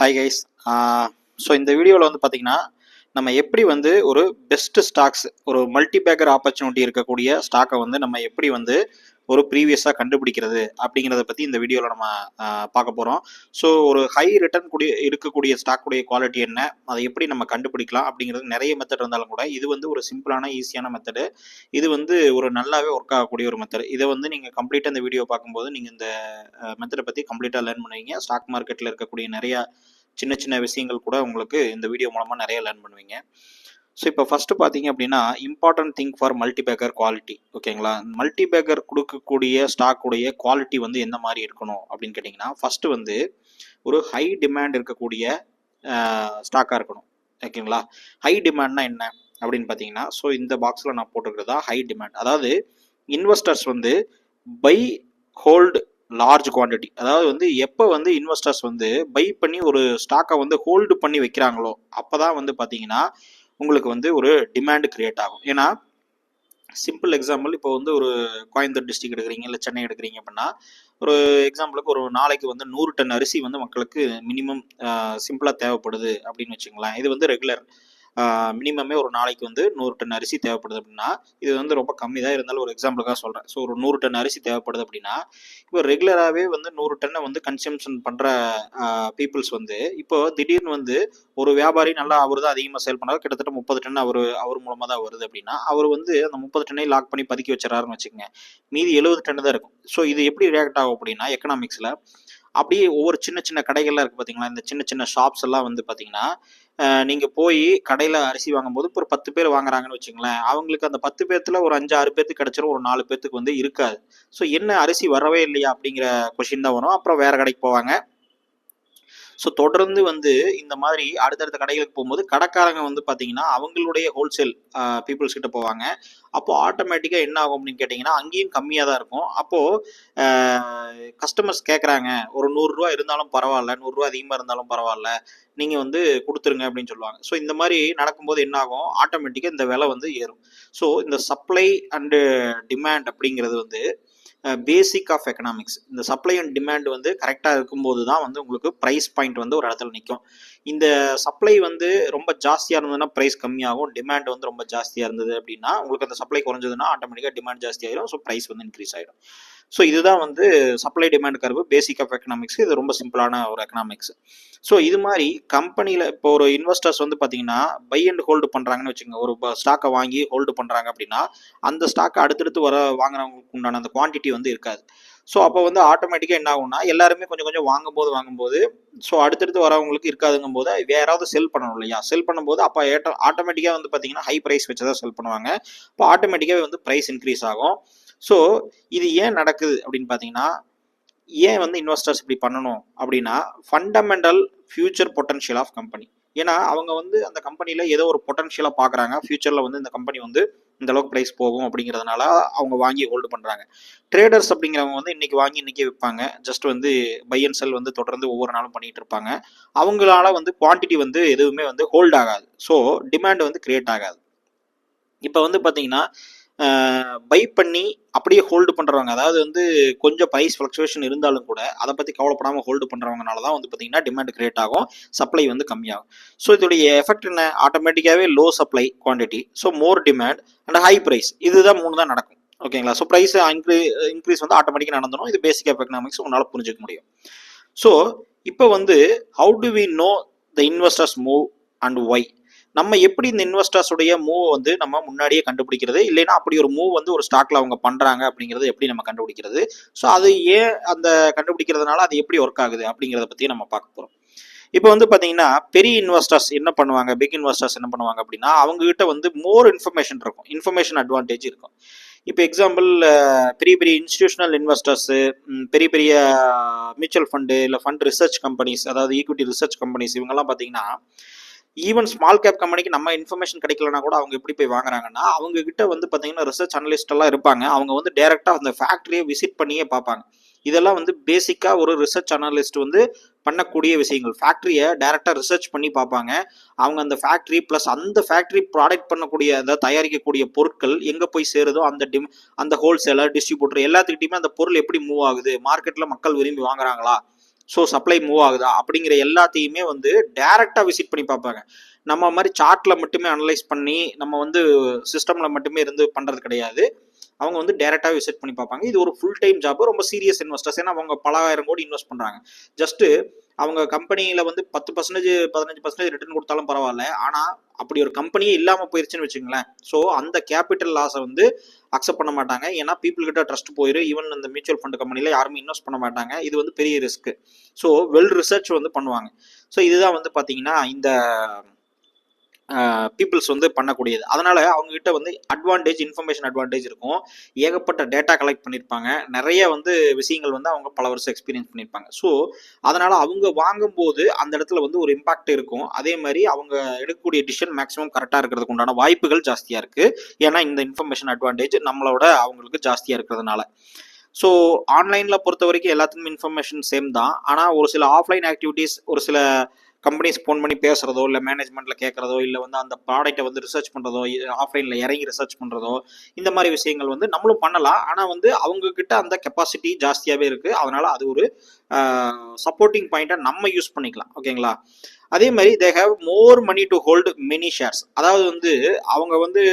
Hi guys. So இந்த வீடியோவில் வந்து பார்த்தீங்கன்னா நம்ம எப்படி வந்து ஒரு பெஸ்ட் ஸ்டாக்ஸ், ஒரு மல்டி பேக்கர் ஆப்பர்ச்சுனிட்டி இருக்கக்கூடிய ஸ்டாக்கை வந்து நம்ம எப்படி வந்து ஒரு ப்ரீவியஸாக கண்டுபிடிக்கிறது அப்படிங்கிறத பற்றி இந்த வீடியோவில் நம்ம பார்க்க போகிறோம். ஸோ ஒரு ஹை ரிட்டர்ன் இருக்கக்கூடிய ஸ்டாக்குடைய குவாலிட்டி என்ன, அதை எப்படி நம்ம கண்டுபிடிக்கலாம் அப்படிங்கிறது நிறைய மெத்தட் இருந்தாலும் கூட இது வந்து ஒரு சிம்பிளான ஈஸியான மெத்தடு. இது வந்து ஒரு நல்லாவே ஒர்க் ஆகக்கூடிய ஒரு மெத்தட். இதை வந்து நீங்கள் கம்ப்ளீட்டாக இந்த வீடியோ பார்க்கும்போது நீங்கள் இந்த மெத்தடை பற்றி கம்ப்ளீட்டாக லேர்ன் பண்ணுவீங்க. ஸ்டாக் மார்க்கெட்டில் இருக்கக்கூடிய நிறையா சின்ன சின்ன விஷயங்கள் கூட உங்களுக்கு இந்த வீடியோ மூலமாக நிறைய லேர்ன் பண்ணுவீங்க. ஸோ இப்போ ஃபஸ்ட்டு பார்த்தீங்க அப்படின்னா important thing for multibagger quality. ஓகேங்களா, மல்டிபேக்கர் கொடுக்கக்கூடிய ஸ்டாக்குடைய குவாலிட்டி வந்து எந்த மாதிரி இருக்கணும் அப்படின்னு கேட்டிங்கன்னா, ஃபஸ்ட்டு வந்து ஒரு ஹை டிமாண்ட் இருக்கக்கூடிய ஸ்டாக்காக இருக்கணும். ஓகேங்களா, ஹை டிமாண்ட்னா என்ன அப்படின்னு பார்த்தீங்கன்னா, ஸோ இந்த பாக்ஸில் நான் போட்டுக்கிறதா ஹை டிமாண்ட். அதாவது இன்வெஸ்டர்ஸ் வந்து பை ஹோல்டு லார்ஜ் குவான்டிட்டி, அதாவது வந்து எப்போ வந்து இன்வெஸ்டர்ஸ் வந்து பை பண்ணி ஒரு ஸ்டாக்கை வந்து ஹோல்டு பண்ணி வைக்கிறாங்களோ அப்போ தான் வந்து பார்த்தீங்கன்னா உங்களுக்கு வந்து ஒரு டிமாண்ட் கிரியேட் ஆகும். ஏன்னா சிம்பிள் எக்ஸாம்பிள், இப்போ வந்து ஒரு கோயம்புத்தூர் டிஸ்ட்ரிக்ட் எடுக்கிறீங்க இல்லை சென்னை எடுக்கிறீங்க அப்படின்னா, ஒரு எக்ஸாம்பிளுக்கு ஒரு நாளைக்கு வந்து 100 டன் அரிசி வந்து மக்களுக்கு மினிமம் சிம்பிளாக தேவைப்படுது அப்படின்னு வச்சுங்களேன். இது வந்து ரெகுலர் மினிமமே ஒரு நாளைக்கு வந்து 100 டன் அரிசி தேவைப்படுது அப்படின்னா, இது வந்து ரொம்ப கம்மி தான், இருந்தாலும் ஒரு எக்ஸாம்பிளுக்காக சொல்கிறேன். ஸோ ஒரு 100 டன் அரிசி தேவைப்படுது அப்படின்னா, இப்போ ரெகுலராகவே வந்து 100 டன்னை வந்து கன்சம்ஷன் பண்ணுற பீப்புள்ஸ் வந்து இப்போ திடீர்னு வந்து ஒரு வியாபாரி நல்லா அவர் தான் அதிகமாக சேல் பண்ணார், கிட்டத்தட்ட 30 டன் அவர் மூலமாக தான் வருது அப்படின்னா, அவர் வந்து அந்த 30 டன்னை லாக் பண்ணி பதுக்கி வச்சுறாருன்னு வச்சுக்கோங்க. மீதி 70 டன் தான் இருக்கும். ஸோ இது எப்படி ரியாக்ட் ஆகும் அப்படின்னா, எக்கனாமிக்ஸில் அப்படியே ஒவ்வொரு சின்ன சின்ன கடைகள்லாம் இருக்குது பார்த்தீங்களா, இந்த சின்ன சின்ன ஷாப்ஸ் எல்லாம் வந்து பார்த்தீங்கன்னா, நீங்கள் போய் கடையில் அரிசி வாங்கும்போது இப்போ ஒரு 10 பேர் வாங்குறாங்கன்னு வச்சுங்களேன், அவங்களுக்கு அந்த 10 பேர்த்துல ஒரு 5-6 பேர்த்துக்கு கிடச்சிரும், ஒரு 4 பேர்த்துக்கு வந்து இருக்காது. ஸோ என்ன அரிசி வரவே இல்லையா அப்படிங்கிற கொஷின் தான் வரும். அப்புறம் வேறு கடைக்கு போவாங்க. ஸோ தொடர்ந்து வந்து இந்த மாதிரி அடுத்தடுத்த கடைகளுக்கு போகும்போது கடைக்காரங்க வந்து பார்த்தீங்கன்னா அவங்களுடைய ஹோல்சேல் பீப்புள்ஸ் கிட்ட போவாங்க. அப்போது ஆட்டோமேட்டிக்காக என்ன ஆகும் அப்படின்னு கேட்டிங்கன்னா, அங்கேயும் கம்மியாக தான் இருக்கும். அப்போது கஸ்டமர்ஸ் கேட்குறாங்க, ஒரு 100 ரூபா இருந்தாலும் பரவாயில்ல, 100 ரூபா அதிகமாக இருந்தாலும் பரவாயில்ல, நீங்கள் வந்து கொடுத்துருங்க அப்படின்னு சொல்லுவாங்க. ஸோ இந்த மாதிரி நடக்கும்போது என்ன ஆகும், ஆட்டோமேட்டிக்காக இந்த விலை வந்து ஏறும். ஸோ இந்த சப்ளை அண்டு டிமாண்ட் அப்படிங்கிறது வந்து பேசிக் ஆஃப் எக்கனாமிக்ஸ். இந்த சப்ளை அண்ட் டிமாண்ட் வந்து கரெக்டாக இருக்கும்போது தான் வந்து உங்களுக்கு ப்ரைஸ் பாயிண்ட் வந்து ஒரு இடத்துல நிற்கும். இந்த சப்ளை வந்து ரொம்ப ஜாஸ்தியாக இருந்ததுன்னா ப்ரைஸ் கம்மியாகும், டிமாண்ட் வந்து ரொம்ப ஜாஸ்தியாக இருந்தது அப்படின்னா உங்களுக்கு அந்த சப்ளை குறைஞ்சதுன்னா ஆட்டோமேட்டிக்காக டிமாண்ட் ஜாஸ்தி ஆகிடும். ஸோ ப்ரைஸ் வந்து இன்க்ரீஸ் ஆகிடும். ஸோ இதுதான் வந்து supply demand curve, basic of economics. இது ரொம்ப சிம்பிளான ஒரு எக்கனாமிக்ஸ். ஸோ இது மாதிரி கம்பெனியில் இப்போ ஒரு இன்வெஸ்டர்ஸ் வந்து பார்த்தீங்கன்னா பை அண்ட் ஹோல்டு பண்ணுறாங்கன்னு வச்சுக்கோங்க. ஒரு ஸ்டாக்கை வாங்கி ஹோல்டு பண்ணுறாங்க அப்படின்னா அந்த ஸ்டாக்கை அடுத்தடுத்து வாங்குறவங்களுக்கு உண்டான அந்த குவான்டிட்டி வந்து இருக்காது. ஸோ அப்போ வந்து ஆட்டோமேட்டிக்காக என்ன ஆகும்னா, எல்லாருமே கொஞ்சம் கொஞ்சம் வாங்கும்போது ஸோ அடுத்தடுத்து வரவங்களுக்கு இருக்காதுங்கும் போது வேற யாராவது செல் பண்ணணும் இல்லையா, செல் பண்ணும்போது அப்போ ஆட்டோமேட்டிக்காக வந்து பார்த்தீங்கன்னா ஹை ப்ரைஸ் வச்சு தான் செல் பண்ணுவாங்க. இப்போ ஆட்டோமேட்டிக்காகவே வந்து ப்ரைஸ் இன்க்ரீஸ் ஆகும். ஸோ இது ஏன் நடக்குது அப்படின்னு பார்த்தீங்கன்னா, ஏன் வந்து இன்வெஸ்டர்ஸ் இப்படி பண்ணணும் அப்படின்னா, fundamental future potential of company. ஏன்னா அவங்க வந்து அந்த கம்பெனியில் ஏதோ ஒரு பொட்டன்ஷியலாக பார்க்குறாங்க, ஃபியூச்சரில் வந்து இந்த கம்பெனி வந்து இந்த அளவுக்கு ப்ரைஸ் போகும் அப்படிங்கிறதுனால அவங்க வாங்கி ஹோல்டு பண்ணுறாங்க. ட்ரேடர்ஸ் அப்படிங்கிறவங்க வந்து இன்றைக்கி வாங்கி இன்றைக்கி விற்பாங்க. ஜஸ்ட் வந்து பை அண்ட் செல் வந்து தொடர்ந்து ஒவ்வொரு நாளும் பண்ணிகிட்டு இருப்பாங்க. அவங்களால வந்து குவான்டிட்டி வந்து எதுவுமே வந்து ஹோல்ட் ஆகாது. ஸோ டிமாண்ட் வந்து கிரியேட் ஆகாது. இப்போ வந்து பார்த்தீங்கன்னா பை பண்ணி அப்படியே ஹோல்டு பண்ணுறவங்க, அதாவது வந்து கொஞ்சம் ப்ரைஸ் ஃப்ளக்சுவேஷன் இருந்தாலும் கூட அதை பற்றி கவலைப்படாமல் ஹோல்டு பண்ணுறவங்கனால தான் வந்து பார்த்தீங்கன்னா டிமாண்ட் கிரியேட் ஆகும், சப்ளை வந்து கம்மியாகும். ஸோ இதோடைய எஃபெக்ட் என்ன, ஆட்டோமேட்டிக்காகவே low supply quantity, so more demand and high price. இதுதான் 3 தான் நடக்கும். ஓகேங்களா, ஸோ ப்ரைஸ் இன்க்ரீஸ் வந்து ஆட்டோமேட்டிக்காக நடந்துடும். இது பேசிக் ஆஃப் எக்கனாமிக்ஸ், உங்களால் புரிஞ்சுக்க முடியும். ஸோ இப்போ வந்து how do we know the investors move and why, நம்ம எப்படி இந்த இன்வெஸ்டர்ஸுடைய மூவ் வந்து நம்ம முன்னாடியே கண்டுபிடிக்கிறது, இல்லைன்னா அப்படி ஒரு மூவ் வந்து ஒரு ஸ்டாக்ல அவங்க பண்றாங்க அப்படிங்கிறது எப்படி நம்ம கண்டுபிடிக்கிறது, ஸோ அது ஏன் அந்த கண்டுபிடிக்கிறதுனால அது எப்படி ஒர்க் ஆகுது அப்படிங்கிறத பத்தி நம்ம பார்க்க போறோம். இப்போ வந்து பார்த்தீங்கன்னா பெரிய இன்வெஸ்டர்ஸ் என்ன பண்ணுவாங்க, பிக் இன்வெஸ்டர்ஸ் என்ன பண்ணுவாங்க அப்படின்னா, அவங்க கிட்ட வந்து மோர் இன்ஃபர்மேஷன் இருக்கும், இன்ஃபர்மேஷன் அட்வான்டேஜ் இருக்கும். இப்போ எக்ஸாம்பிள், பெரிய பெரிய இன்ஸ்டிடியூஷனல் இன்வெஸ்டர்ஸு, பெரிய பெரிய மியூச்சுவல் ஃபண்டு இல்லை ஃபண்ட் ரிசர்ச் கம்பெனிஸ், அதாவது ஈக்விட்டி ரிசர்ச் கம்பெனிஸ், இவங்கெல்லாம் பார்த்தீங்கன்னா ஈவன் ஸ்மால் கேப் கம்பெனிக்கு நம்ம இன்ஃபர்மேஷன் கிடைக்கலனா கூட அவங்க எப்படி போய் வாங்குறாங்கன்னா, அவங்க கிட்ட வந்து பார்த்தீங்கன்னா ரிசர்ச் அனலிஸ்ட் எல்லாம் இருப்பாங்க. அவங்க வந்து டைரெக்டாக அந்த ஃபேக்ட்ரியை விசிட் பண்ணியே பார்ப்பாங்க. இதெல்லாம் வந்து பேசிக்காக ஒரு ரிசர்ச் அனலிஸ்ட் வந்து பண்ணக்கூடிய விஷயங்கள். ஃபேக்ட்ரியை டைரெக்டாக ரிசர்ச் பண்ணி பார்ப்பாங்க. அவங்க அந்த ஃபேக்ட்ரி ப்ளஸ் அந்த ஃபேக்ட்ரி ப்ராடக்ட் பண்ணக்கூடிய, அதாவது தயாரிக்கக்கூடிய பொருட்கள் எங்கே போய் சேருதோ அந்த ஹோல்சேலர், டிஸ்ட்ரிபியூட்டர் எல்லாத்துக்கிட்டையுமே அந்த பொருள் எப்படி மூவ் ஆகுது, மார்க்கெட்டில் மக்கள் விரும்பி வாங்குறாங்களா ஸோ சப்ளை மூவ் ஆகுதா அப்படிங்கிற எல்லாத்தையுமே வந்து டைரெக்டாக விசிட் பண்ணி பார்ப்பாங்க. நம்ம மாதிரி சார்ட்டில் மட்டுமே அனலைஸ் பண்ணி நம்ம வந்து சிஸ்டமில் மட்டுமே இருந்து பண்ணுறது கிடையாது. அவங்க வந்து டைரெக்டாக விசிட் பண்ணி பார்ப்பாங்க. இது ஒரு ஃபுல் டைம் ஜாப், ரொம்ப சீரியஸ் இன்வெஸ்டர்ஸ். ஏன்னா அவங்க பல ஆயிரம் கோடி இன்வெஸ்ட் பண்ணுறாங்க. ஜஸ்ட்டு அவங்க கம்பெனியில் வந்து 10% 15% ரிட்டர்ன் கொடுத்தாலும் பரவாயில்ல. ஆனால் அப்படி ஒரு கம்பெனியே இல்லாமல் போயிருச்சுன்னு வச்சுங்களேன், ஸோ அந்த கேபிட்டல் லாஸை வந்து அக்செப்ட் பண்ண மாட்டாங்க. ஏன்னா பீப்புள் கிட்ட ட்ரஸ்ட் போயிடும். ஈவன் இந்த மியூச்சுவல் ஃபண்ட் கம்பெனியில் யாருமே இன்வெஸ்ட் பண்ண மாட்டாங்க. இது வந்து பெரிய ரிஸ்க். ஸோ வெல் ரிசர்ச் வந்து பண்ணுவாங்க. ஸோ இதுதான் வந்து பார்த்தீங்கன்னா இந்த பீப்புள்ஸ் வந்து பண்ணக்கூடியது. அதனால அவங்ககிட்ட வந்து இன்ஃபர்மேஷன் அட்வான்டேஜ் இருக்கும். ஏகப்பட்ட டேட்டா கலெக்ட் பண்ணியிருப்பாங்க. நிறைய வந்து விஷயங்கள் வந்து அவங்க பல வருஷம் எக்ஸ்பீரியன்ஸ் பண்ணியிருப்பாங்க. ஸோ அதனால அவங்க வாங்கும்போது அந்த இடத்துல வந்து ஒரு இம்பாக்ட் இருக்கும். அதே மாதிரி அவங்க எடுக்கக்கூடிய டிசிஷன் மேக்ஸிமம் கரெக்டாக இருக்கிறதுக்கு உண்டான வாய்ப்புகள் ஜாஸ்தியாக இருக்கு. ஏன்னா இந்த இன்ஃபர்மேஷன் அட்வான்டேஜ் நம்மளோட அவங்களுக்கு ஜாஸ்தியாக இருக்கிறதுனால. ஸோ ஆன்லைனில் பொறுத்த வரைக்கும் எல்லாத்துக்கும் இன்ஃபர்மேஷன் சேம் தான். ஆனால் ஒரு சில ஆஃப்லைன் ஆக்டிவிட்டீஸ், ஒரு சில கம்பெனிஸ் ஃபோன் பண்ணி பேசுறதோ, இல்லை மேனேஜ்மெண்ட்டில் கேட்குறதோ, இல்லை வந்து அந்த ப்ராடக்ட்டை வந்து ரிசர்ச் பண்ணுறதோ, ஆஃப்லைனில் இறங்கி ரிசர்ச் பண்ணுறதோ, இந்த மாதிரி விஷயங்கள் வந்து நம்மளும் பண்ணலாம். ஆனால் வந்து அவங்கக்கிட்ட அந்த கெப்பாசிட்டி ஜாஸ்தியாகவே இருக்குது. அதனால் அது ஒரு சப்போர்ட்டிங் பாயிண்ட்டாக நம்ம யூஸ் பண்ணிக்கலாம். ஓகேங்களா? அதே மாதிரி they have more money to hold many shares. அதாவது வந்து அவங்க வந்து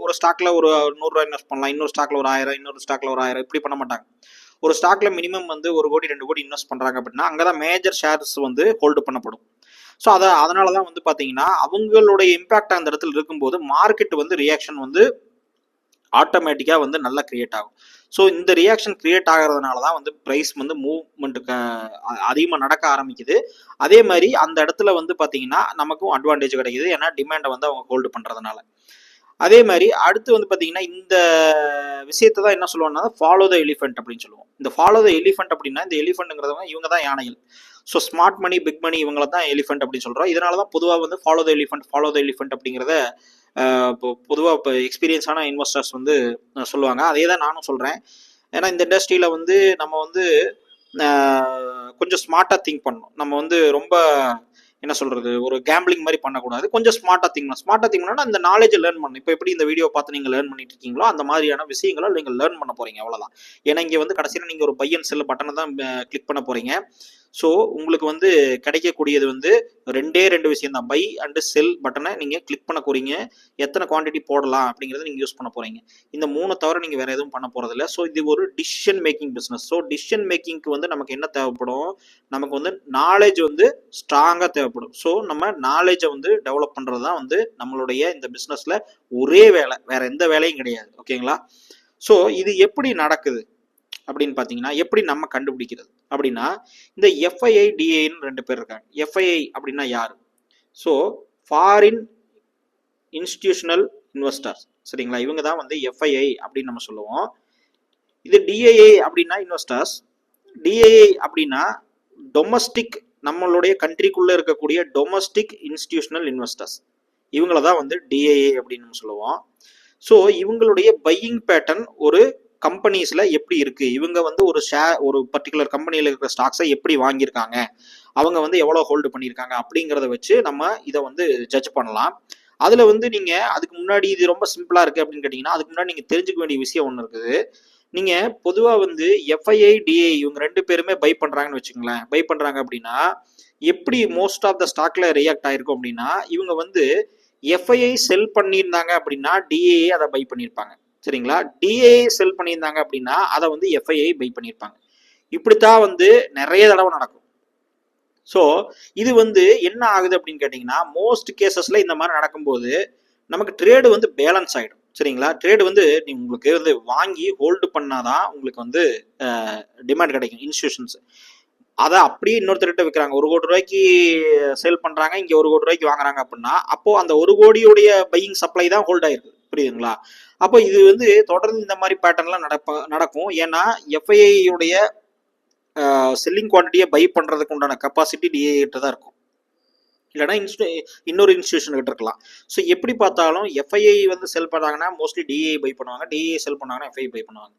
ஒரு ஸ்டாக்ல ஒரு 100 ரூபாய் இன்வெஸ்ட் பண்ணலாம், இன்னொரு ஸ்டாக்ல ஒரு 1000, இன்னொரு ஸ்டாக்ல ஒரு 1000, இப்படி பண்ண மாட்டாங்க. ஒரு ஸ்டாக்ல மினிமம் வந்து 1 கோடி 2 கோடி இன்வெஸ்ட் பண்றாங்க அப்படின்னா அங்கதான் மேஜர் ஷேர்ஸ் வந்து ஹோல்டு பண்ணப்படும். ஸோ அதனாலதான் வந்து பாத்தீங்கன்னா அவங்களுடைய இம்பாக்ட் அந்த இடத்துல இருக்கும்போது மார்க்கெட் வந்து ரியாக்ஷன் வந்து ஆட்டோமேட்டிக்காக வந்து நல்லா கிரியேட் ஆகும். ஸோ இந்த ரியாக்ஷன் கிரியேட் ஆகிறதுனால தான் வந்து ப்ரைஸ் வந்து மூவ்மெண்ட்டுக்கு அதிகமாக நடக்க ஆரம்பிக்குது. அதே மாதிரி அந்த இடத்துல வந்து பார்த்தீங்கன்னா நமக்கும் அட்வான்டேஜ் கிடைக்குது. ஏன்னா டிமாண்டை வந்து அவங்க ஹோல்டு பண்ணுறதுனால. அதே மாதிரி அடுத்து வந்து பார்த்தீங்கன்னா இந்த விஷயத்தை தான் என்ன சொல்லுவோம்னா ஃபாலோ த எலிஃபென்ட் அப்படின்னு சொல்லுவோம். இந்த ஃபாலோ த எலிஃபென்ட் அப்படின்னா இந்த எலிஃபென்ட்ங்கிறவங்க இவங்க தான் யானைகள். So smart money, big money இவங்களை தான் எலிஃபென்ட் அப்படின்னு சொல்கிறோம். இதனால தான் பொதுவாக வந்து ஃபாலோ த எலிஃபென்ட் அப்படிங்கிறத இப்போ பொதுவாக இப்போ எக்ஸ்பீரியன்ஸான இன்வெஸ்டர்ஸ் வந்து சொல்லுவாங்க. அதே தான் நானும் சொல்கிறேன். ஏன்னா இந்த இண்டஸ்ட்ரியில் வந்து நம்ம வந்து கொஞ்சம் ஸ்மார்ட்டாக திங்க் பண்ணணும். நம்ம வந்து ரொம்ப என்ன சொல்கிறது, ஒரு கேம்பிளிங் மாதிரி பண்ணக்கூடாது. கொஞ்சம் ஸ்மார்ட்டாக திங்க் பண்ணணும். ஸ்மார்ட்டாக திங்க் பண்ணால் இந்த நாலேஜை லேர்ன் பண்ணணும். இப்போ எப்படி இந்த வீடியோ பார்த்து நீங்கள் லேர்ன் பண்ணிட்டு இருக்கீங்களோ அந்த மாதிரியான விஷயங்களை நீங்கள் லேர்ன் பண்ண போகிறீங்க, அவ்வளோதான். ஏன்னா இங்கே வந்து கடைசியில் நீங்கள் ஒரு பை அண்ட் செல் பட்டனை தான் கிளிக் பண்ண போகிறீங்க. ஸோ உங்களுக்கு வந்து கிடைக்கக்கூடியது வந்து 2 விஷயம் தான். பை அண்டு செல் பட்டனை நீங்கள் கிளிக் பண்ண போகிறீங்க. எத்தனை குவான்டிட்டி போடலாம் அப்படிங்கிறத நீங்கள் யூஸ் பண்ண போகிறீங்க. இந்த 3 தவிர நீங்கள் வேறு எதுவும் பண்ண போகிறதில்ல. ஸோ இது ஒரு decision making business. So decision மேக்கிங்க்கு வந்து நமக்கு என்ன தேவைப்படும், நமக்கு வந்து நாலேஜ் வந்து ஸ்ட்ராங்காக தேவைப்படும். ஸோ நம்ம நாலேஜை வந்து டெவலப் பண்ணுறது தான் வந்து நம்மளுடைய இந்த பிஸ்னஸில் ஒரே வேலை, வேறு எந்த வேலையும் கிடையாது. ஓகேங்களா? ஸோ இது எப்படி நடக்குது அப்படின்னு பார்த்தீங்கன்னா, எப்படி நம்ம கண்டுபிடிக்கிறது அப்படின்னா, இந்த எஃப்ஐஐ டிஐன்னு 2 பேர் இருக்காங்க. எஃப்ஐஐ அப்படின்னா யாரு? ஸோ ஃபாரின் இன்ஸ்டிடியூஷனல் இன்வெஸ்டர்ஸ், சரிங்களா? இவங்க தான் வந்து எஃப்ஐஐ அப்படின்னு நம்ம சொல்லுவோம். இது டிஐஐ அப்படின்னா இன்வெஸ்டர்ஸ். டிஐஐ அப்படின்னா டொமஸ்டிக், நம்மளுடைய கண்ட்ரிக்குள்ள இருக்கக்கூடிய டொமஸ்டிக் இன்ஸ்டிடியூஷனல் இன்வெஸ்டர்ஸ். இவங்கள தான் வந்து டிஐஐ அப்படின்னு நம்ம சொல்லுவோம். ஸோ இவங்களுடைய பையிங் பேட்டர்ன் ஒரு கம்பெனிஸ்ல எப்படி இருக்கு, இவங்க வந்து ஒரு பர்டிகுலர் கம்பெனியில் இருக்கிற ஸ்டாக்ஸை எப்படி வாங்கியிருக்காங்க, அவங்க வந்து எவ்வளோ ஹோல்டு பண்ணியிருக்காங்க அப்படிங்கிறத வச்சு நம்ம இதை வந்து ஜட்ஜ் பண்ணலாம். அதில் வந்து நீங்கள் அதுக்கு முன்னாடி இது ரொம்ப சிம்பிளாக இருக்குது அப்படின்னு கேட்டிங்கன்னா, அதுக்கு முன்னாடி நீங்கள் தெரிஞ்சுக்க வேண்டிய விஷயம் ஒன்று இருக்குது. நீங்கள் பொதுவாக வந்து எஃப்ஐஐ டிஐ இவங்க 2 பேருமே பை பண்ணுறாங்கன்னு வச்சுங்களேன். பை பண்ணுறாங்க அப்படின்னா எப்படி மோஸ்ட் ஆஃப் த ஸ்டாக்ல ரியாக்ட் ஆயிருக்கும் அப்படின்னா, இவங்க வந்து எஃப்ஐஐ செல் பண்ணியிருந்தாங்க அப்படின்னா டிஏஐ அதை பை பண்ணியிருப்பாங்க, சரிங்களா? டிஏஐ செல் பண்ணியிருந்தாங்க அப்படின்னா அதை வந்து எஃப்ஐஐ பை பண்ணியிருப்பாங்க. இப்படித்தான் வந்து நிறைய தடவை நடக்கும். ஸோ இது வந்து என்ன ஆகுது அப்படின்னு கேட்டிங்கன்னா, மோஸ்ட் கேசஸ்ல இந்த மாதிரி நடக்கும்போது நமக்கு ட்ரேடு வந்து பேலன்ஸ் ஆகிடும், சரிங்களா? ட்ரேடு வந்து உங்களுக்கு வந்து வாங்கி ஹோல்டு பண்ணாதான் உங்களுக்கு வந்து டிமாண்ட் கிடைக்கும். இன்ஸ்டிடியூஷன்ஸ் அதை அப்படியே இன்னொருத்தர்கிட்ட விற்கிறாங்க. 1 கோடி ரூபாய்க்கு சேல் பண்றாங்க, இங்க 1 கோடி ரூபாய்க்கு வாங்குறாங்க அப்படின்னா அப்போ அந்த 1 கோடியுடைய பையிங் சப்ளை தான் ஹோல்ட் ஆயிருக்கு, புரியுதுங்களா? அப்போ இது வந்து தொடர்ந்து இந்த மாதிரி பேட்டர்ன்லாம் நடக்கும். ஏன்னா எஃப்ஐஐ உடைய செல்லிங் குவான்டிட்டியை பை பண்றதுக்கு உண்டான கெப்பாசிட்டி டிஏ கிட்ட தான் இருக்கும், இல்லைன்னா இன்னொரு இன்ஸ்டிடியூஷன் கிட்ட இருக்கலாம். ஸோ எப்படி பார்த்தாலும் எஃப்ஐஐ வந்து செல் பண்ணாங்கன்னா மோஸ்ட்லி டிஏ பை பண்ணுவாங்க, டிஏ செல் பண்ணாங்கன்னா எஃப்ஐஐ பை பண்ணுவாங்க.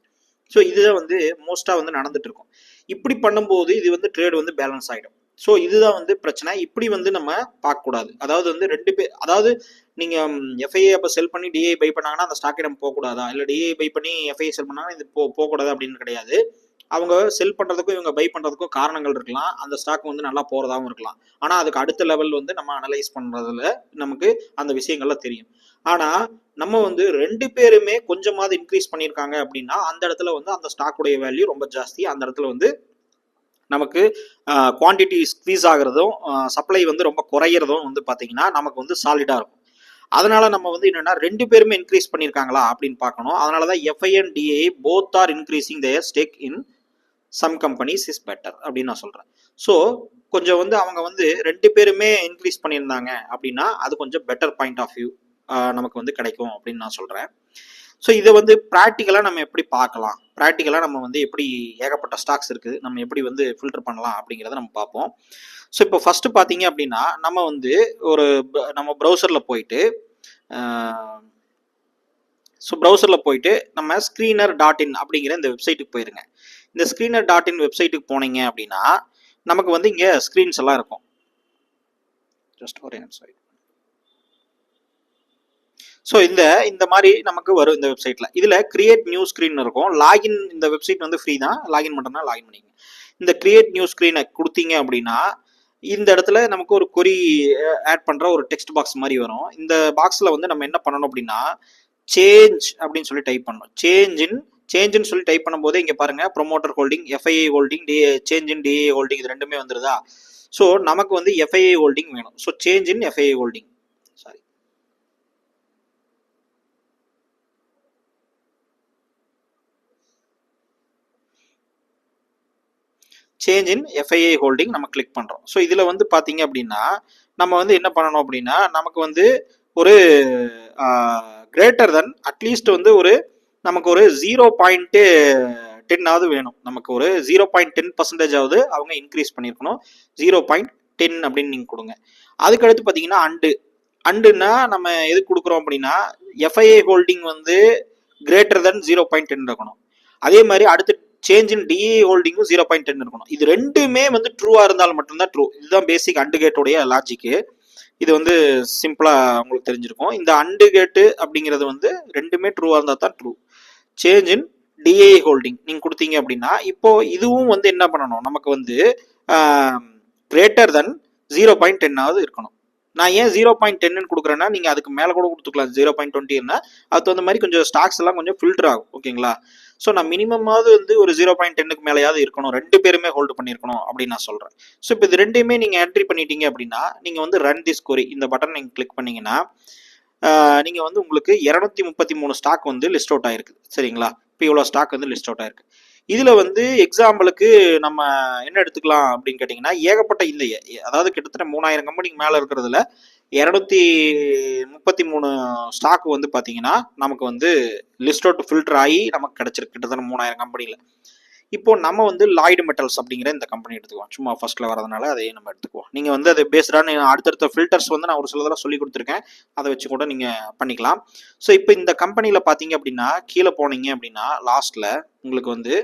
ஸோ இதுதான் வந்து மோஸ்ட்டாக வந்து நடந்துட்டு இருக்கும். இப்படி பண்ணும்போது இது வந்து ட்ரேட் வந்து பேலன்ஸ் ஆகிடும். ஸோ இதுதான் வந்து பிரச்சனை. இப்படி வந்து நம்ம பார்க்கக்கூடாது. அதாவது வந்து 2 பேர், அதாவது நீங்கள் எஃப்ஐஐ அப்போ செல் பண்ணி டிஐ பை பண்ணாங்கன்னா அந்த ஸ்டாக்கை நம்ம போகக்கூடாதா, இல்லை டிஐ பை பண்ணி எஃப்ஐஐ செல் பண்ணாங்கன்னா இது போகக்கூடாது அப்படின்னு கிடையாது. அவங்க செல் பண்ணுறதுக்கும் இவங்க பை பண்ணுறதுக்கும் காரணங்கள் இருக்கலாம். அந்த ஸ்டாக் வந்து நல்லா போகிறதாகவும் இருக்கலாம். ஆனால் அதுக்கு அடுத்த லெவல் வந்து நம்ம அனலைஸ் பண்ணுறதுல நமக்கு அந்த விஷயங்கள்லாம் தெரியும். ஆனால் நம்ம வந்து 2 பேருமே கொஞ்சமாவது இன்க்ரீஸ் பண்ணியிருக்காங்க அப்படின்னா அந்த இடத்துல வந்து அந்த ஸ்டாக்குடைய வேல்யூ ரொம்ப ஜாஸ்தி. அந்த இடத்துல வந்து நமக்கு குவான்டிட்டி ஸ்க்வீஸ் ஆகிறதும் சப்ளை வந்து ரொம்ப குறையிறதும் வந்து பார்த்தீங்கன்னா நமக்கு வந்து சாலிடாக இருக்கும். அதனால நம்ம வந்து என்னன்னா 2 பேருமே இன்க்ரீஸ் பண்ணியிருக்காங்களா அப்படின்னு பார்க்கணும். அதனால தான் FI and DA both are increasing their stake in some companies is better அப்படின்னு நான் சொல்கிறேன். ஸோ கொஞ்சம் வந்து அவங்க வந்து 2 பேருமே இன்க்ரீஸ் பண்ணியிருந்தாங்க அப்படின்னா அது கொஞ்சம் பெட்டர் பாயிண்ட் ஆஃப் வியூ நமக்கு வந்து கிடைக்கும் அப்படின்னு நான் சொல்கிறேன். ஸோ இதை வந்து ப்ராக்டிக்கலாக நம்ம எப்படி பார்க்கலாம், ப்ராக்டிக்கலாக நம்ம வந்து எப்படி ஏகப்பட்ட ஸ்டாக்ஸ் இருக்குது நம்ம எப்படி வந்து ஃபில்டர் பண்ணலாம் அப்படிங்கிறத நம்ம பார்ப்போம். ஸோ இப்போ ஃபஸ்ட்டு பார்த்தீங்க அப்படின்னா நம்ம வந்து நம்ம ப்ரௌசரில் போயிட்டு நம்ம screener.in அப்படிங்கிற இந்த வெப்சைட்டுக்கு போயிருங்க. இந்த screener.in வெப்சைட்டுக்கு போனீங்க அப்படின்னா நமக்கு வந்து இங்கே ஸ்க்ரீன்ஸ் எல்லாம் இருக்கும். ஜஸ்ட் ஒரு நிமிஷம். ஸோ இந்த மாதிரி நமக்கு வரும் இந்த வெப்சைட்டில். இதில் கிரியேட் நியூ ஸ்க்ரீன் இருக்கும். லாகின் இந்த வெப்சைட் வந்து ஃப்ரீ தான். லாகின் பண்ணுறதுனா லாகின் பண்ணிங்க. இந்த கிரியேட் நியூ ஸ்க்ரீனை கொடுத்தீங்க அப்படின்னா இந்த இடத்துல நமக்கு ஒரு கொரி ஆட் பண்ணுற ஒரு டெக்ஸ்ட் பாக்ஸ் மாதிரி வரும். இந்த பாக்ஸில் வந்து நம்ம என்ன பண்ணணும் அப்படின்னா சேஞ்ச் அப்படின்னு சொல்லி டைப் பண்ணணும். சேஞ்சுன்னு சொல்லி டைப் பண்ணும்போது இங்கே பாருங்கள் promoter holding, FII holding, change in DA holding இது ரெண்டுமே வந்துருதா. ஸோ நமக்கு வந்து எஃப்ஐஐ ஹோல்டிங் வேணும். So change in FII holding, sorry change in FII holding நம்ம கிளிக் பண்ணுறோம். ஸோ இதில் வந்து பார்த்தீங்க அப்படின்னா நம்ம வந்து என்ன பண்ணணும் அப்படின்னா நமக்கு வந்து ஒரு கிரேட்டர் தென் அட்லீஸ்ட் வந்து நமக்கு ஒரு 0.10 வேணும். நமக்கு ஒரு 0.10% அவங்க இன்க்ரீஸ் பண்ணியிருக்கணும். 0.10 அப்படின்னு நீங்கள் கொடுங்க. அதுக்கடுத்து பார்த்தீங்கன்னா அண்டுன்னா நம்ம எது கொடுக்குறோம் அப்படின்னா எஃப்ஐஐ ஹோல்டிங் வந்து கிரேட்டர் தென் 0.10 இருக்கணும். அதே மாதிரி அடுத்து சேஞ்ச் இன் டிஏ ஹோல்டிங்கும் 0.10 இருக்கணும். இது ரெண்டுமே வந்து ட்ரூவாக இருந்தால் மட்டும்தான் ட்ரூ. இதுதான் பேசிக் அண்டு கேட்டோடைய லாஜிக்கு. இது வந்து சிம்பிளாக உங்களுக்கு தெரிஞ்சிருக்கும். இந்த அண்டு கேட்டு அப்படிங்கிறது வந்து ரெண்டுமே ட்ரூவாக இருந்தால் தான் true. Change in DA holding நீங்கள் கொடுத்தீங்க அப்படின்னா இப்போ இதுவும் வந்து என்ன பண்ணணும் நமக்கு வந்து கிரேட்டர் தென் 0.10 இருக்கணும். நான் ஏன் 0.10 கொடுக்குறேன்னா நீங்கள் அதுக்கு மேலே கூட கொடுத்துக்கலாம். 0.20 அது தகுந்த மாதிரி கொஞ்சம் ஸ்டாக்ஸ் எல்லாம் கொஞ்சம் ஃபில்டர் ஆகும். ஓகேங்களா. ஸோ நான் மினிமமாவது வந்து ஒரு 0.10 மேலேயாவது இருக்கணும். 2 பேருமே ஹோல்டு பண்ணியிருக்கணும் அப்படின்னு நான் சொல்கிறேன். ஸோ இப்போ இது ரெண்டையுமே நீங்கள் என்ட்ரி பண்ணிட்டீங்க அப்படின்னா நீங்கள் வந்து ரன் திஸ் கொரி இந்த பட்டன் நீங்கள் கிளிக் பண்ணிங்கன்னா நீங்கள் வந்து உங்களுக்கு 233 ஸ்டாக் வந்து லிஸ்ட் அவுட் ஆகிருக்கு. சரிங்களா. இப்போ இவ்வளோ ஸ்டாக் வந்து லிஸ்ட் அவுட் ஆயிருக்கு. இதில் வந்து எக்ஸாம்பிளுக்கு நம்ம என்ன எடுத்துக்கலாம் அப்படின்னு கேட்டிங்கன்னா ஏகப்பட்ட அதாவது கிட்டத்தட்ட 3000 கம்பெனிக்கு மேலே இருக்கிறதுல 233 ஸ்டாக் வந்து பார்த்தீங்கன்னா நமக்கு வந்து லிஸ்ட் அவுட் ஃபில்டர் ஆகி நமக்கு கிடச்சிருக்கு கிட்டத்தட்ட 3000 கம்பெனியில். இப்போ நம்ம வந்து லாய்டு மெட்டல்ஸ் அப்படிங்கிற இந்த கம்பெனி எடுத்துக்குவோம். சும்மா ஃபர்ஸ்ட்ல வரதுனால அதையே நம்ம எடுத்துக்குவோம். நீங்கள் வந்து அது பேஸ்டான அடுத்தடுத்த ஃபில்டர்ஸ் வந்து நான் ஒரு சிலதெல்லாம் சொல்லி கொடுத்துருக்கேன். அதை வச்சு கூட நீங்கள் பண்ணிக்கலாம். ஸோ இப்போ இந்த கம்பெனியில் பார்த்தீங்க அப்படின்னா கீழே போனீங்க அப்படின்னா லாஸ்ட்டில் உங்களுக்கு வந்து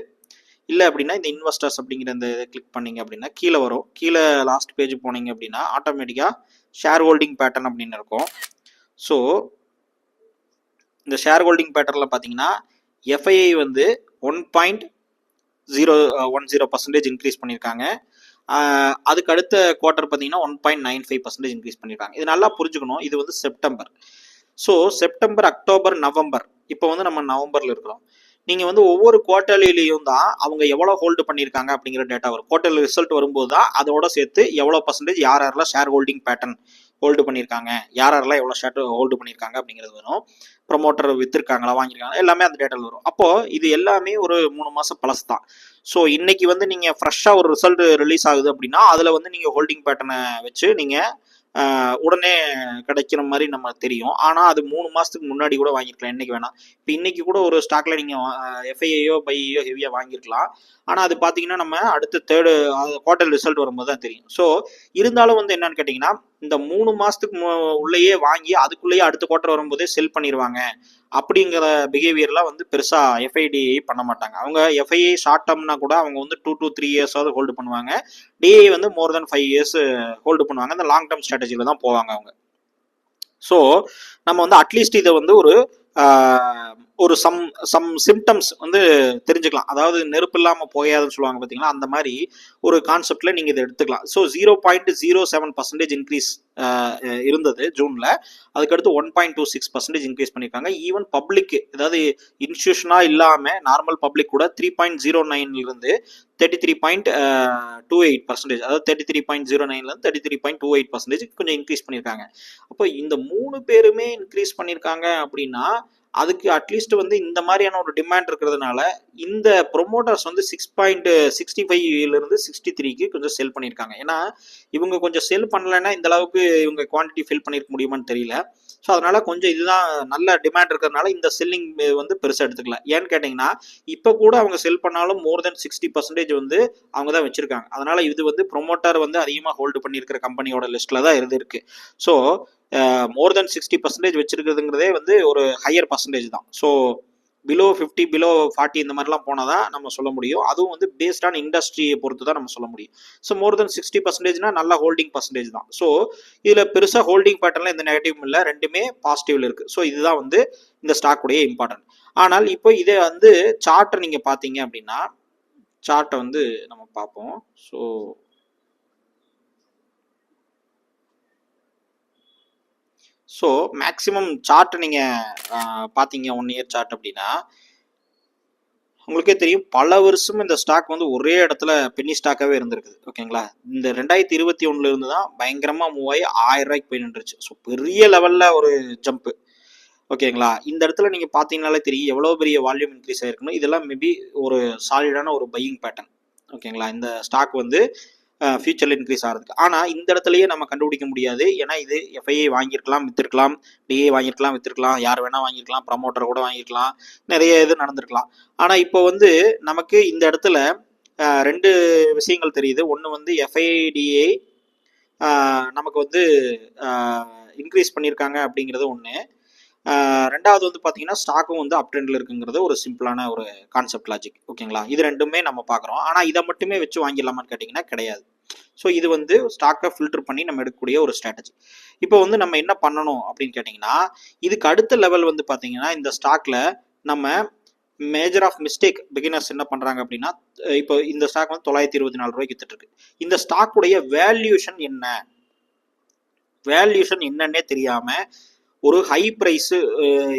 இல்லை அப்படின்னா இந்த இன்வெஸ்டர்ஸ் அப்படிங்கிற இந்த இதை கிளிக் பண்ணிங்க அப்படின்னா கீழே வரும். கீழே லாஸ்ட் பேஜ் போனீங்க அப்படின்னா ஆட்டோமேட்டிக்காக ஷேர் ஹோல்டிங் பேட்டர்ன் அப்படின்னு இருக்கும். ஸோ இந்த ஷேர் ஹோல்டிங் பேட்டர்னில் பார்த்தீங்கன்னா எஃப்ஐஐ வந்து 1.010% இன்க்ரீஸ் பண்ணியிருக்காங்க. அதுக்கு அடுத்த குவார்ட்டர் பார்த்தீங்கன்னா 1.95% இன்க்ரீஸ் பண்ணியிருக்காங்க. இது நல்லா புரிஞ்சுக்கணும். இது வந்து September. So September, October, November, இப்போ வந்து நம்ம நவம்பரில் இருக்கிறோம். நீங்கள் வந்து ஒவ்வொரு குவார்ட்டர்லிலையும் தான் அவங்க எவ்வளோ ஹோல்டு பண்ணியிருக்காங்க அப்படிங்கிற டேட்டா வரும். குவார்ட்டர்லி ரிசல்ட் வரும்போது தான் அதோட சேர்த்து எவ்வளோ பர்சன்டேஜ் யாரெல்லாம் ஷேர் ஹோல்டிங் பேட்டர்ன் ஹோல்டு பண்ணியிருக்காங்க, யாரெல்லாம் எவ்வளோ ஷேர் ஹோல்டு பண்ணியிருக்காங்க அப்படிங்கிறது வரும். ப்ரொமோட்டர் விற்றுருக்காங்களா, வாங்கியிருக்காங்க, எல்லாமே அந்த டேட்டாவில் வரும். அப்போது இது எல்லாமே ஒரு 3 மாதம் ப்ளஸ் தான். ஸோ இன்னைக்கு வந்து நீங்கள் ஃப்ரெஷ்ஷாக ஒரு ரிசல்ட் ரிலீஸ் ஆகுது அப்படின்னா அதில் வந்து நீங்கள் ஹோல்டிங் பேட்டர்னை வச்சு நீங்கள் உடனே கிடைக்கிற மாதிரி நம்ம தெரியும். ஆனால் அது 3 மாதத்துக்கு முன்னாடி கூட வாங்கியிருக்கலாம், என்னைக்கு வேணால். இப்போ இன்னைக்கு கூட ஒரு ஸ்டாக்ல நீங்கள் எஃப்ஐஐயோ பையோ ஹெவியாக வாங்கியிருக்கலாம். ஆனால் அது பார்த்தீங்கன்னா நம்ம அடுத்த தேர்டு குவார்ட்டர் ரிசல்ட் வரும்போது தான் தெரியும். ஸோ இருந்தாலும் வந்து என்னன்னு கேட்டிங்கன்னா இந்த 3 மாதத்துக்கு உள்ளேயே வாங்கி அதுக்குள்ளேயே அடுத்த குவார்ட்டர் வரும்போதே செல் பண்ணிடுவாங்க அப்படிங்கிற பிஹேவியர்லாம் வந்து பெருசாக எஃப்ஐடி பண்ண மாட்டாங்க. அவங்க எஃப்ஐஐ ஷார்ட் டேர்ம்னா கூட அவங்க வந்து 2 to 3 இயர்ஸாவது ஹோல்டு பண்ணுவாங்க. டிஐ வந்து மோர் தென் 5 இயர்ஸ் ஹோல்டு பண்ணுவாங்க. இந்த லாங் டேர்ம் ஸ்ட்ராட்டஜியில் தான் போவாங்க அவங்க. ஸோ நம்ம வந்து அட்லீஸ்ட் இதை வந்து ஒரு சம் சிம்டம்ஸ் வந்து தெரிஞ்சுக்கலாம். அதாவது நெருப்பு இல்லாமல் போயாதுன்னு சொல்லுவாங்க பார்த்தீங்களா, அந்த மாதிரி ஒரு கான்செப்டில் நீங்கள் இதை எடுத்துக்கலாம். ஸோ 0.07% இன்க்ரீஸ் இருந்தது ஜூனில். அதுக்கடுத்து 1.26% இன்க்ரீஸ் பண்ணியிருக்காங்க. ஈவன் பப்ளிக், அதாவது இன்ஸ்டியூஷனாக இல்லாமல் நார்மல் பப்ளிக் கூட 3.09 33.28%, அதாவது 33.09 33.28% கொஞ்சம் இன்க்ரீஸ் பண்ணியிருக்காங்க. அப்போ இந்த 3 பேருமே இன்க்ரீஸ் பண்ணியிருக்காங்க அப்படின்னா அதுக்கு அட்லீஸ்ட் வந்து இந்த மாதிரியான ஒரு டிமாண்ட் இருக்கிறதுனால இந்த ப்ரொமோட்டர்ஸ் வந்து 6.65 63க்கு கொஞ்சம் செல் பண்ணியிருக்காங்க. ஏன்னா இவங்க கொஞ்சம் செல் பண்ணலைன்னா இந்த அளவுக்கு இவங்க குவான்டிட்டி ஃபில் பண்ணியிருக்க முடியுமான்னு தெரியல. ஸோ அதனால கொஞ்சம் இதுதான் நல்ல டிமாண்ட் இருக்கிறதுனால இந்த செல்லிங் வந்து பெருசாக எடுத்துக்கல. ஏன்னு கேட்டிங்கன்னா இப்போ கூட அவங்க செல் பண்ணாலும் மோர் தென் 60% வந்து அவங்க தான் வச்சிருக்காங்க. அதனால இது வந்து ப்ரொமோட்டர் வந்து அதிகமாக ஹோல்டு பண்ணியிருக்கிற கம்பெனியோட லிஸ்ட்ல தான் இருக்கு. ஸோ மோர் தென் 60% வச்சிருக்கிறதுங்கிறதே வந்து ஒரு ஹையர் பர்சன்டேஜ் தான். ஸோ பிலோ 50 பிலோ 40 இந்த மாதிரிலாம் போனால் தான் நம்ம சொல்ல முடியும். அதுவும் வந்து பேஸ்ட் ஆன் இண்டஸ்ட்ரியை பொறுத்து தான் நம்ம சொல்ல முடியும். ஸோ மோர் தென் 60%னா நல்ல ஹோல்டிங் பர்சன்டேஜ் தான். ஸோ இதில் பெருசாக ஹோல்டிங் பேட்டர்னில் எந்த நெகட்டிவும் இல்லை, ரெண்டுமே பாசிட்டிவ்ல இருக்கு. ஸோ இதுதான் வந்து இந்த ஸ்டாக்குடைய இம்பார்ட்டன்ட். ஆனால் இப்போ இதே வந்து சார்ட்டை நீங்கள் பார்த்தீங்க அப்படின்னா, சார்ட்டை வந்து நம்ம பார்ப்போம். ஸோ மேக்ஸிமம் சார்ட் நீங்கள் பார்த்தீங்க 1 இயர் சார்ட் அப்படின்னா உங்களுக்கே தெரியும் பல வருஷம் இந்த ஸ்டாக் வந்து ஒரே இடத்துல பென்னி ஸ்டாக்காகவே இருந்திருக்குது. ஓகேங்களா, இந்த 2021 இருந்து தான் பயங்கரமாக மூவ் ஆகி 1000 ரூபாய்க்கு போய் நின்றுச்சு. ஸோ பெரிய லெவலில் ஒரு ஜம்ப்பு. ஓகேங்களா, இந்த இடத்துல நீங்கள் பார்த்தீங்கனாலே தெரியும் எவ்வளோ பெரிய வால்யூம் இன்க்ரீஸ் ஆயிருக்கணும். இதெல்லாம் மேபி ஒரு சாலிடான ஒரு பையிங் பேட்டர்ன். ஓகேங்களா, இந்த ஸ்டாக் வந்து ஃபியூச்சரில் இன்க்ரீஸ் ஆகிறதுக்கு. ஆனால் இந்த இடத்துலையே நம்ம கண்டுபிடிக்க முடியாது. ஏன்னா இது எஃப்ஐஐ வாங்கியிருக்கலாம், வித்திருக்கலாம், டிஏ வாங்கியிருக்கலாம், வித்திருக்கலாம், யார் வேணால் வாங்கியிருக்கலாம், ப்ரமோட்டர் கூட வாங்கியிருக்கலாம், நிறைய இது நடந்திருக்கலாம். ஆனால் இப்போ வந்து நமக்கு இந்த இடத்துல 2 விஷயங்கள் தெரியுது. ஒன்று வந்து எஃப்ஐடிஏ நமக்கு வந்து இன்க்ரீஸ் பண்ணியிருக்காங்க அப்படிங்கிறது ஒன்று. ரெண்டாவது வந்து பார்த்தீங்கன்னா ஸ்டாக்கும் வந்து அப் ட்ரெண்டில் இருக்குங்கிறது ஒரு சிம்பிளான ஒரு கான்செப்ட் லாஜிக். ஓகேங்களா, இது ரெண்டுமே நம்ம பார்க்குறோம். ஆனால் இதை மட்டுமே வச்சு வாங்கிடலாமான்னு கேட்டிங்கன்னா கிடையாது. ஸோ இது வந்து ஸ்டாக்கை ஃபில்டர் பண்ணி நம்ம எடுக்கக்கூடிய ஒரு ஸ்ட்ராட்டஜி. இப்போ வந்து நம்ம என்ன பண்ணணும் அப்படின்னு கேட்டிங்கன்னா, இதுக்கு அடுத்த லெவல் வந்து பார்த்தீங்கன்னா இந்த ஸ்டாக்ல நம்ம மேஜர் ஆஃப் மிஸ்டேக் பிகினர்ஸ் என்ன பண்ணுறாங்க அப்படின்னா, இப்போ இந்த ஸ்டாக் வந்து 924 ரூபாய்க்கு வித்துட்டு இருக்கு. இந்த ஸ்டாக்குடைய வேல்யூஷன் என்னன்னே தெரியாமல் ஒரு ஹை ப்ரைஸ்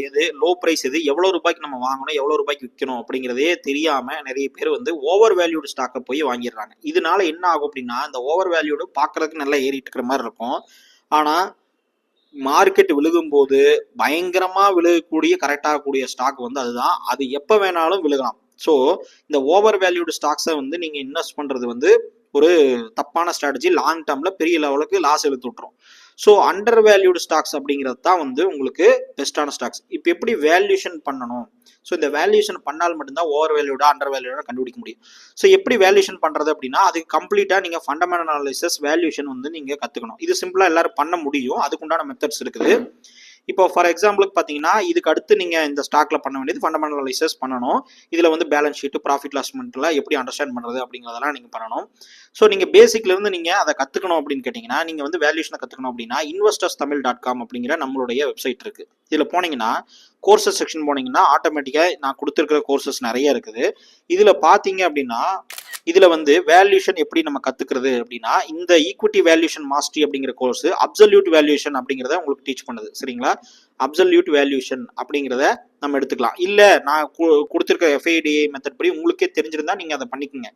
எது, லோ ப்ரைஸ் எது, எவ்வளோ ரூபாய்க்கு நம்ம வாங்கணும், எவ்வளோ ரூபாய்க்கு விற்கணும் அப்படிங்கிறதே தெரியாமல் நிறைய பேர் வந்து ஓவர் வேல்யூடு ஸ்டாக்கை போய் வாங்கிடுறாங்க. இதனால என்ன ஆகும் அப்படின்னா, இந்த ஓவர் வேல்யூடு பார்க்கறதுக்கு நல்லா ஏறிட்டு இருக்கிற மாதிரி இருக்கும். ஆனால் மார்க்கெட் விழுகும்போது பயங்கரமாக விழுகக்கூடிய கரெக்டாகக்கூடிய ஸ்டாக் வந்து அதுதான். அது எப்போ வேணாலும் விழுகலாம். ஸோ இந்த ஓவர் வேல்யூடு ஸ்டாக்ஸை வந்து நீங்கள் இன்வெஸ்ட் பண்ணுறது வந்து ஒரு தப்பான ஸ்ட்ராட்டஜி. லாங் டேர்மில் பெரிய லெவலுக்கு லாஸ் எடுத்து விட்டுரும். ஸோ அண்டர் வேல்யூடு ஸ்டாக்ஸ் அப்படிங்கிறது தான் வந்து உங்களுக்கு பெஸ்ட்டான ஸ்டாக்ஸ். இப்போ எப்படி வேல்யூஷன் பண்ணணும்? ஸோ இந்த வேல்யூஷன் பண்ணால் மட்டும்தான் ஓவர் வேல்யூடா அண்டர் வேல்யூடா கண்டுபிடிக்க முடியும். ஸோ எப்படி வேல்யூஷன் பண்ணுறது அப்படின்னா, அதுக்கு கம்ப்ளீட்டாக நீங்கள் ஃபண்டமெண்டல் அனாலிசிஸ் வேல்யூஷன் வந்து நீங்கள் கற்றுக்கணும். இது சிம்பிளாக எல்லாரும் பண்ண முடியும், அதுக்குண்டான மெத்தட்ஸ் இருக்குது. இப்போ ஃபார் எக்ஸாம்பிளுக்கு பார்த்தீங்கன்னா, இதுக்கு அடுத்து நீங்கள் இந்த ஸ்டாக்ல பண்ண வேண்டியது ஃபண்டமெண்டல் அனாலிசிஸ் பண்ணணும். இதில் வந்து பேலன்ஸ் ஷீட்டு, ப்ராஃபிட் லாஸ் ஸ்டேட்மெண்ட்லாம் எப்படி அண்டர்ஸ்டாண்ட் பண்ணுறது அப்படிங்கிறதெல்லாம் நீங்கள் பண்ணணும். ஸோ நீங்கள் பேசிக்லேருந்து நீங்கள் அதை கற்றுக்கணும் அப்படின்னு கேட்டிங்கன்னா, நீங்கள் வந்து வேல்யூஷனை கற்றுக்கணும் அப்படின்னா investorstamil.com அப்படிங்கிற நம்மளுடைய வெப்சைட் இருக்குது. இதில் போனீங்கன்னா கோர்சஸ் செக்ஷன் போனீங்கன்னா ஆட்டோமேட்டிக்காக நான் கொடுத்துருக்கிற கோர்சஸ் நிறைய இருக்குது. இதில் பார்த்தீங்க அப்படின்னா இதில் வந்து வேல்யூஷன் எப்படி நம்ம கற்றுக்கிறது அப்படின்னா, இந்த ஈக்விட்டி வேல்யூஷன் மாஸ்டரி அப்படிங்கிற கோர்ஸ் அப்சல்யூட் வேல்யூஷன் அப்படிங்கிறத உங்களுக்கு டீச் பண்ணுது. சரிங்களா, அப்சல்யூட் வேல்யூஷன் அப்படிங்கிறத நம்ம எடுத்துக்கலாம். இல்லை நான் கொடுத்துருக்க எஃப்ஐடிஏ மெத்தட் படி உங்களுக்கே தெரிஞ்சிருந்தா நீங்கள் அதை பண்ணிக்கோங்க.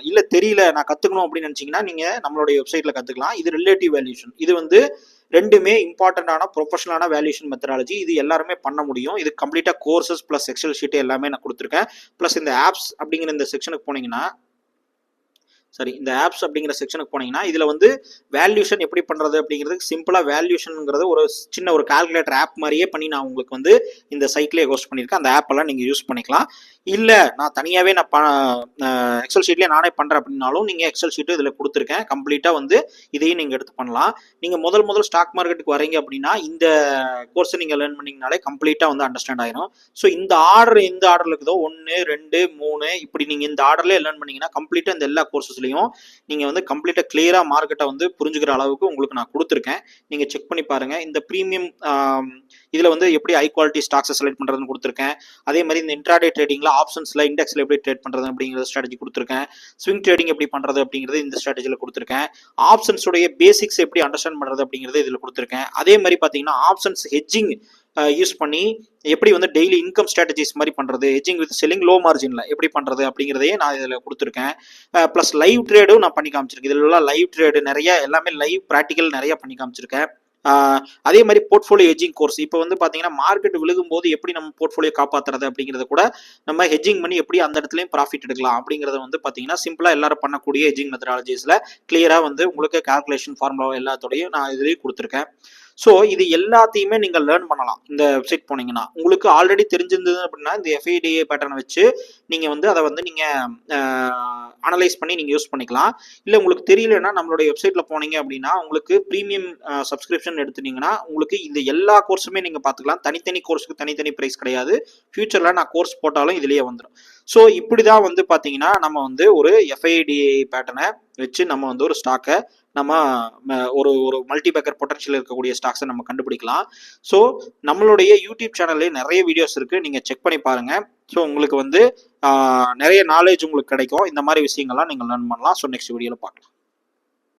இல்லை தெரியல நான் கற்றுக்கணும் அப்படின்னு நினச்சிங்கன்னா நீங்கள் நம்மளுடைய வெப்சைட்டில் கற்றுக்கலாம். இது ரிலேட்டிவ் வேல்யூஷன். இது வந்து ரெண்டுமே இம்பார்ட்டண்டான ப்ரொஃபஷனலான வேல்யூஷன் மெத்தடாலஜி. இது எல்லாருமே பண்ண முடியும். இது கம்ப்ளீட்டாக கோர்சஸ் ப்ளஸ் எக்ஸல் ஷீட் எல்லாமே நான் கொடுத்துருக்கேன். ப்ளஸ் இந்த ஆப்ஸ் அப்படிங்கிற இந்த செக்ஷனுக்கு போனீங்கன்னா, இந்த ஆப்ஸ் அப்படிங்கிற செக்ஷனுக்கு போனீங்கன்னா இதில் வந்து வேல்யூஷன் எப்படி பண்ணுறது அப்படிங்கிறதுக்கு சிம்பிளாக வேல்யூஷனுங்கிறது ஒரு சின்ன ஒரு கால்குலேட்டர் ஆப் மாதிரியே பண்ணி நான் உங்களுக்கு வந்து இந்த சைட்லேயே ஹோஸ்ட் பண்ணியிருக்கேன். அந்த ஆப்பெல்லாம் நீங்கள் யூஸ் பண்ணிக்கலாம். இல்லை நான் தனியாகவே நான் எக்ஸல் ஷீட்லேயே நானே பண்ணுறேன் அப்படின்னாலும் நீங்கள் எக்ஸல் ஷீட்டு இதில் கொடுத்துருக்கேன். கம்ப்ளீட்டாக வந்து இதையும் நீங்கள் எடுத்து பண்ணலாம். நீங்கள் முதல் ஸ்டாக் மார்க்கெட்டுக்கு வரீங்க அப்படின்னா இந்த கோர்ஸை நீங்கள் லேர்ன் பண்ணிங்கனாலே கம்ப்ளீட்டாக வந்து அண்டர்ஸ்டாண்ட் ஆயிரும். ஸோ இந்த ஆர்டர் எந்த ஆர்டரில் இருக்குதோ 1 2 3 இப்படி நீங்கள் இந்த ஆர்டர்லேயே லேர்ன் பண்ணிங்கன்னா கம்ப்ளீட்டாக இந்த எல்லா கோர்சஸ்லையும் வீடியோஸ்லையும் நீங்கள் வந்து கம்ப்ளீட்டாக கிளியராக மார்க்கெட்டை வந்து புரிஞ்சுக்கிற அளவுக்கு உங்களுக்கு நான் கொடுத்துருக்கேன். நீங்கள் செக் பண்ணி பாருங்கள். இந்த ப்ரீமியம் இதில் வந்து எப்படி ஹை குவாலிட்டி ஸ்டாக்ஸை செலக்ட் பண்ணுறதுன்னு கொடுத்துருக்கேன். அதே மாதிரி இந்த இன்ட்ராடே ட்ரேடிங்கில் ஆப்ஷன்ஸில் இண்டெக்ஸில் எப்படி ட்ரேட் பண்ணுறது அப்படிங்கிற ஸ்ட்ராட்டஜி கொடுத்துருக்கேன். ஸ்விங் ட்ரேடிங் எப்படி பண்ணுறது அப்படிங்கிறது இந்த ஸ்ட்ராட்டஜியில் கொடுத்துருக்கேன். ஆப்ஷன்ஸுடைய பேசிக்ஸ் எப்படி அண்டர்ஸ்டாண்ட் பண்ணுறது அப்படிங்கிறது இதில் கொடுத்துருக்கேன். அதே மாதிரி பார்த்தீங்கன்னா ஆப்ஷன்ஸ் ஹெட்ஜிங் யூஸ் பண்ணி எப்படி வந்து டெய்லி இன்கம் ஸ்ட்ராட்டஜிஸ் மாதிரி பண்ணுறது, ஹெட்ஜிங் வித் செல்லிங் லோ மார்ஜினில் எப்படி பண்ணுறது அப்படிங்கிறதையே நான் இதில் கொடுத்துருக்கேன். ப்ளஸ் லைவ் ட்ரேடும் நான் பண்ணி காமிச்சிருக்கேன். இதிலெல்லாம் லைவ் ட்ரேடு நிறைய எல்லாமே லைவ் ப்ராக்டிக்கல் நிறைய பண்ணி காமிச்சிருக்கேன். அதே மாதிரி போர்ட்ஃபோலியோ ஹெட்ஜிங் கோர்ஸ் இப்போ வந்து பார்த்தீங்கன்னா மார்க்கெட் விழுகும் போது எப்படி நம்ம போர்ட்ஃபோலியோ காப்பாற்றுறது அப்படிங்கிறத கூட நம்ம ஹெட்ஜிங் பண்ணி எப்படி அந்த இடத்துலையும் ப்ராஃபிட் எடுக்கலாம் அப்படிங்கிறத வந்து பார்த்தீங்கன்னா சிம்பிளாக எல்லாரும் பண்ணக்கூடிய ஹெட்ஜிங் மெத்தடாலஜிஸில் கிளியராக வந்து உங்களுக்கு கால்குலேஷன் ஃபார்முலா எல்லாத்தோடையும் நான் இதுலேயும் கொடுத்துருக்கேன். ஸோ இது எல்லாத்தையுமே நீங்கள் லேர்ன் பண்ணலாம். இந்த வெப்சைட் போனீங்கன்னா உங்களுக்கு ஆல்ரெடி தெரிஞ்சிருந்தது அப்படின்னா இந்த FIDA பேட்டர்னை வச்சு நீங்கள் வந்து அதை வந்து நீங்கள் அனலைஸ் பண்ணி நீங்கள் யூஸ் பண்ணிக்கலாம். இல்லை உங்களுக்கு தெரியலன்னா நம்மளுடைய வெப்சைட்டில் போனீங்க அப்படின்னா உங்களுக்கு ப்ரீமியம் சப்ஸ்கிரிப்ஷன் எடுத்துட்டீங்கன்னா உங்களுக்கு இந்த எல்லா கோர்ஸுமே நீங்கள் பார்த்துக்கலாம். தனித்தனி கோர்ஸுக்கு தனித்தனி ப்ரைஸ் கிடையாது. ஃபியூச்சரில் நான் கோர்ஸ் போட்டாலும் இதுலேயே வந்துடும். ஸோ இப்படி தான் வந்து பார்த்தீங்கன்னா நம்ம வந்து ஒரு FIDA பேட்டர்னை வச்சு நம்ம வந்து ஒரு ஸ்டாக்கை நம்ம ஒரு ஒரு மல்டிபேக்கர் பொட்டன்ஷியல் இருக்கக்கூடிய ஸ்டாக்ஸை நம்ம கண்டுபிடிக்கலாம். ஸோ நம்மளுடைய யூடியூப் சேனல்லே நிறைய வீடியோஸ் இருக்குது, நீங்கள் செக் பண்ணி பாருங்கள். ஸோ உங்களுக்கு வந்து நிறைய நாலேஜ் உங்களுக்கு கிடைக்கும். இந்த மாதிரி விஷயங்கள்லாம் நீங்கள் லேர்ன் பண்ணலாம். ஸோ நெக்ஸ்ட் வீடியோவில் பார்க்கலாம்.